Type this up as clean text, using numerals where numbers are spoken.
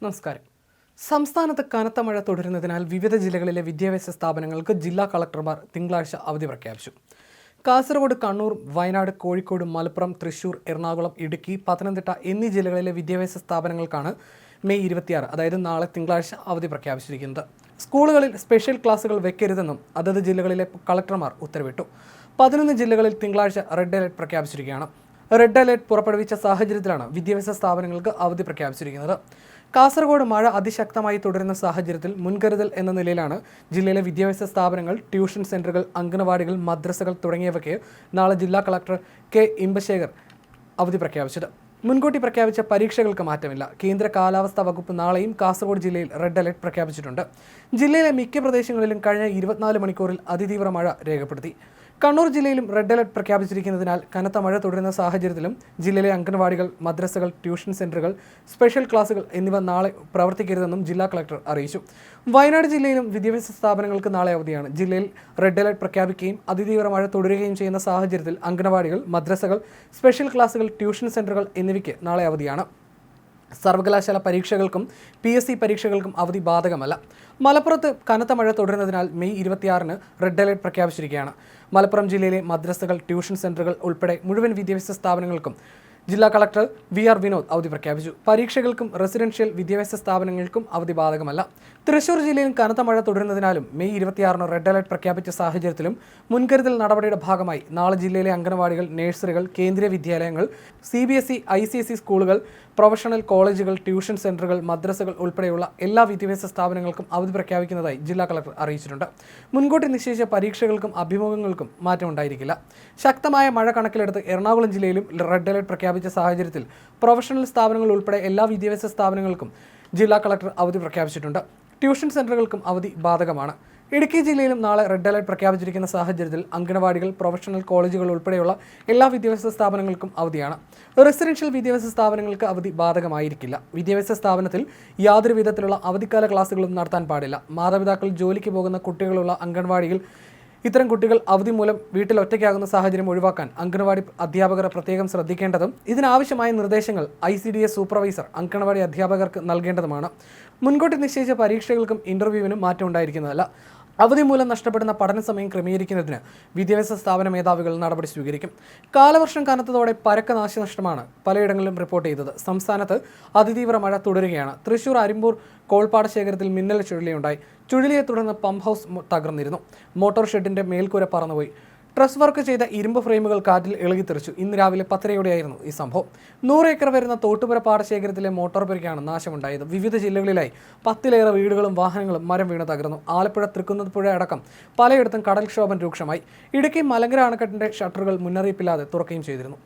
നമസ്കാരം. സംസ്ഥാനത്ത് കനത്ത മഴ തുടരുന്നതിനാൽ വിവിധ ജില്ലകളിലെ വിദ്യാഭ്യാസ സ്ഥാപനങ്ങൾക്ക് ജില്ലാ കളക്ടർമാർ തിങ്കളാഴ്ച അവധി പ്രഖ്യാപിച്ചു. കാസർഗോഡ്, കണ്ണൂർ, വയനാട്, കോഴിക്കോട്, മലപ്പുറം, തൃശൂർ, എറണാകുളം, ഇടുക്കി, പത്തനംതിട്ട എന്നീ ജില്ലകളിലെ വിദ്യാഭ്യാസ സ്ഥാപനങ്ങൾക്കാണ് മെയ് 26, അതായത് നാളെ തിങ്കളാഴ്ച അവധി പ്രഖ്യാപിച്ചിരിക്കുന്നത്. സ്കൂളുകളിൽ സ്പെഷ്യൽ ക്ലാസുകൾ വെക്കരുതെന്നും അതത് ജില്ലകളിലെ കളക്ടർമാർ ഉത്തരവിട്ടു. 11 ജില്ലകളിൽ തിങ്കളാഴ്ച റെഡ് അലർട്ട് പ്രഖ്യാപിച്ചിരിക്കുകയാണ്. റെഡ് അലർട്ട് പുറപ്പെടുവിച്ച സാഹചര്യത്തിലാണ് വിദ്യാഭ്യാസ സ്ഥാപനങ്ങൾക്ക് അവധി പ്രഖ്യാപിച്ചിരിക്കുന്നത്. കാസർഗോഡ് മഴ അതിശക്തമായി തുടരുന്ന സാഹചര്യത്തിൽ മുൻകരുതൽ എന്ന നിലയിലാണ് ജില്ലയിലെ വിദ്യാഭ്യാസ സ്ഥാപനങ്ങൾ, ട്യൂഷൻ സെന്ററുകൾ, അംഗനവാടികൾ, മദ്രസകൾ തുടങ്ങിയവയ്ക്ക് നാളെ ജില്ലാ കളക്ടർ കെ ഇമ്പശേഖർ അവധി പ്രഖ്യാപിച്ചത്. മുൻകൂട്ടി പ്രഖ്യാപിച്ച പരീക്ഷകൾക്ക് മാറ്റമില്ല. കേന്ദ്ര കാലാവസ്ഥാ വകുപ്പ് നാളെയും കാസർഗോഡ് ജില്ലയിൽ റെഡ് അലർട്ട് പ്രഖ്യാപിച്ചിട്ടുണ്ട്. ജില്ലയിലെ മിക്ക പ്രദേശങ്ങളിലും കഴിഞ്ഞ 24 മണിക്കൂറിൽ അതിതീവ്ര മഴ രേഖപ്പെടുത്തി. കണ്ണൂർ ജില്ലയിലും റെഡ് അലർട്ട് പ്രഖ്യാപിച്ചിരിക്കുന്നതിനാൽ കനത്ത മഴ തുടരുന്ന സാഹചര്യത്തിലും ജില്ലയിലെ അംഗൻവാടികൾ, മദ്രസകൾ, ട്യൂഷൻ സെന്ററുകൾ, സ്പെഷ്യൽ ക്ലാസുകൾ എന്നിവ നാളെ പ്രവർത്തിക്കരുതെന്നും ജില്ലാ കളക്ടർ അറിയിച്ചു. വയനാട് ജില്ലയിലും വിദ്യാഭ്യാസ സ്ഥാപനങ്ങൾക്ക് നാളെ അവധിയാണ്. ജില്ലയിൽ റെഡ് അലർട്ട് പ്രഖ്യാപിക്കുകയും അതിതീവ്ര മഴ തുടരുകയും ചെയ്യുന്ന സാഹചര്യത്തിൽ അംഗൻവാടികൾ, മദ്രസകൾ, സ്പെഷ്യൽ ക്ലാസുകൾ, ട്യൂഷൻ സെന്ററുകൾ എന്നിവയ്ക്ക് നാളെ അവധിയാണ്. സർവകലാശാല പരീക്ഷകൾക്കും PSC പരീക്ഷകൾക്കും അവധി ബാധകമല്ല. മലപ്പുറത്ത് കനത്ത മഴ തുടരുന്നതിനാൽ മെയ് 26 റെഡ് അലർട്ട് പ്രഖ്യാപിച്ചിരിക്കുകയാണ്. മലപ്പുറം ജില്ലയിലെ മദ്രസകൾ, ട്യൂഷൻ സെന്ററുകൾ ഉൾപ്പെടെ മുഴുവൻ വിദ്യാഭ്യാസ സ്ഥാപനങ്ങൾക്കും ജില്ലാ കളക്ടർ VR വിനോദ് അവധി പ്രഖ്യാപിച്ചു. പരീക്ഷകൾക്കും റെസിഡൻഷ്യൽ വിദ്യാഭ്യാസ സ്ഥാപനങ്ങൾക്കും അവധി ബാധകമല്ല. തൃശൂർ ജില്ലയിൽ കനത്ത മഴ തുടരുന്നതിനാലും മെയ് 26 റെഡ് അലർട്ട് പ്രഖ്യാപിച്ച സാഹചര്യത്തിലും മുൻകരുതൽ നടപടിയുടെ ഭാഗമായി നാളെ ജില്ലയിലെ അംഗനവാടികൾ, നഴ്സറികൾ, കേന്ദ്രീയ വിദ്യാലയങ്ങൾ, CBSE, ICSE സ്കൂളുകൾ, പ്രൊഫഷണൽ കോളേജുകൾ, ട്യൂഷൻ സെന്ററുകൾ, മദ്രസകൾ ഉൾപ്പെടെയുള്ള എല്ലാ വിദ്യാഭ്യാസ സ്ഥാപനങ്ങൾക്കും അവധി പ്രഖ്യാപിക്കുന്നതായി ജില്ലാ കളക്ടർ അറിയിച്ചിട്ടുണ്ട്. മുൻകൂട്ടി നിശ്ചയിച്ച പരീക്ഷകൾക്കും അഭിമുഖങ്ങൾക്കും മാറ്റമുണ്ടായിരിക്കില്ല. ശക്തമായ മഴ കണക്കിലെടുത്ത് എറണാകുളം ജില്ലയിലും റെഡ് അലർട്ട് പ്രഖ്യാപിച്ച സാഹചര്യത്തിൽ പ്രൊഫഷണൽ സ്ഥാപനങ്ങൾ ഉൾപ്പെടെ എല്ലാ വിദ്യാഭ്യാസ സ്ഥാപനങ്ങൾക്കും ജില്ലാ കളക്ടർ അവധി പ്രഖ്യാപിച്ചിട്ടുണ്ട്. ട്യൂഷൻ സെന്ററുകൾക്കും അവധി ബാധകമാണ്. ഇടുക്കി ജില്ലയിലും നാളെ റെഡ് അലർട്ട് പ്രഖ്യാപിച്ചിരിക്കുന്ന സാഹചര്യത്തിൽ അംഗനവാടികൾ, പ്രൊഫഷണൽ കോളേജുകൾ ഉൾപ്പെടെയുള്ള എല്ലാ വിദ്യാഭ്യാസ സ്ഥാപനങ്ങൾക്കും അവധിയാണ്. റെസിഡൻഷ്യൽ വിദ്യാഭ്യാസ സ്ഥാപനങ്ങൾക്ക് അവധി ബാധകമായിരിക്കില്ല. വിദ്യാഭ്യാസ സ്ഥാപനത്തിൽ യാതൊരു വിധത്തിലുള്ള അവധിക്കാല ക്ലാസുകളും നടത്താൻ പാടില്ല. മാതാപിതാക്കൾ, ജോലിക്ക് പോകുന്ന കുട്ടികളുള്ള അംഗൻവാടിയിൽ ഇത്തരം കുട്ടികൾ അവധി മൂലം വീട്ടിൽ ഒറ്റയ്ക്കാകുന്ന സാഹചര്യം ഒഴിവാക്കാൻ അംഗൻവാടി അധ്യാപകർ പ്രത്യേകം ശ്രദ്ധിക്കേണ്ടതും ഇതിനാവശ്യമായ നിർദ്ദേശങ്ങൾ ICDS സൂപ്പർവൈസർ അംഗൻവാടി അധ്യാപകർക്ക് നൽകേണ്ടതുമാണ്. മുൻകൂട്ടി നിശ്ചയിച്ച പരീക്ഷകൾക്കും ഇന്റർവ്യൂവിനും മാറ്റം ഉണ്ടായിരിക്കുന്നതല്ല. അവധി മൂലം നഷ്ടപ്പെടുന്ന പഠന സമയം ക്രമീകരിക്കുന്നതിന് വിദ്യാഭ്യാസ സ്ഥാപന മേധാവികൾ നടപടി സ്വീകരിക്കും. കാലവർഷം കനത്തതോടെ പരക്ക നാശനഷ്ടമാണ് പലയിടങ്ങളിലും റിപ്പോർട്ട് ചെയ്തത്. സംസ്ഥാനത്ത് അതിതീവ്ര മഴ തുടരുകയാണ്. തൃശൂർ അരിമ്പൂർ കോൾപ്പാടശേഖരത്തിൽ മിന്നൽ ചുഴലിയുണ്ടായി. ചുഴലിയെ തുടർന്ന് പമ്പ് ഹൗസ് തകർന്നിരുന്നു. മോട്ടോർ ഷെഡിന്റെ മേൽക്കൂര പറന്നുപോയി. ട്രസ് വർക്ക് ചെയ്ത ഇരുമ്പ് ഫ്രെയിമുകൾ കാറ്റിൽ ഇളകിത്തെറിച്ചു. ഇന്ന് രാവിലെ 10:30 ഈ സംഭവം. 100 ഏക്കർ വരുന്ന തോട്ടുപുര പാടശേഖരത്തിലെ മോട്ടോർ പുരയ്ക്കാണ് നാശമുണ്ടായത്. വിവിധ ജില്ലകളിലായി 10-ലേറെ വീടുകളും വാഹനങ്ങളും മരം വീണ് തകർന്നു. ആലപ്പുഴ, തൃക്കുന്നപ്പുഴ അടക്കം പലയിടത്തും കടൽക്ഷോഭം രൂക്ഷമായി. ഇടുക്കി മലങ്കര അണക്കെട്ടിന്റെ ഷട്ടറുകൾ മുന്നറിയിപ്പില്ലാതെ തുറക്കുകയും ചെയ്തിരുന്നു.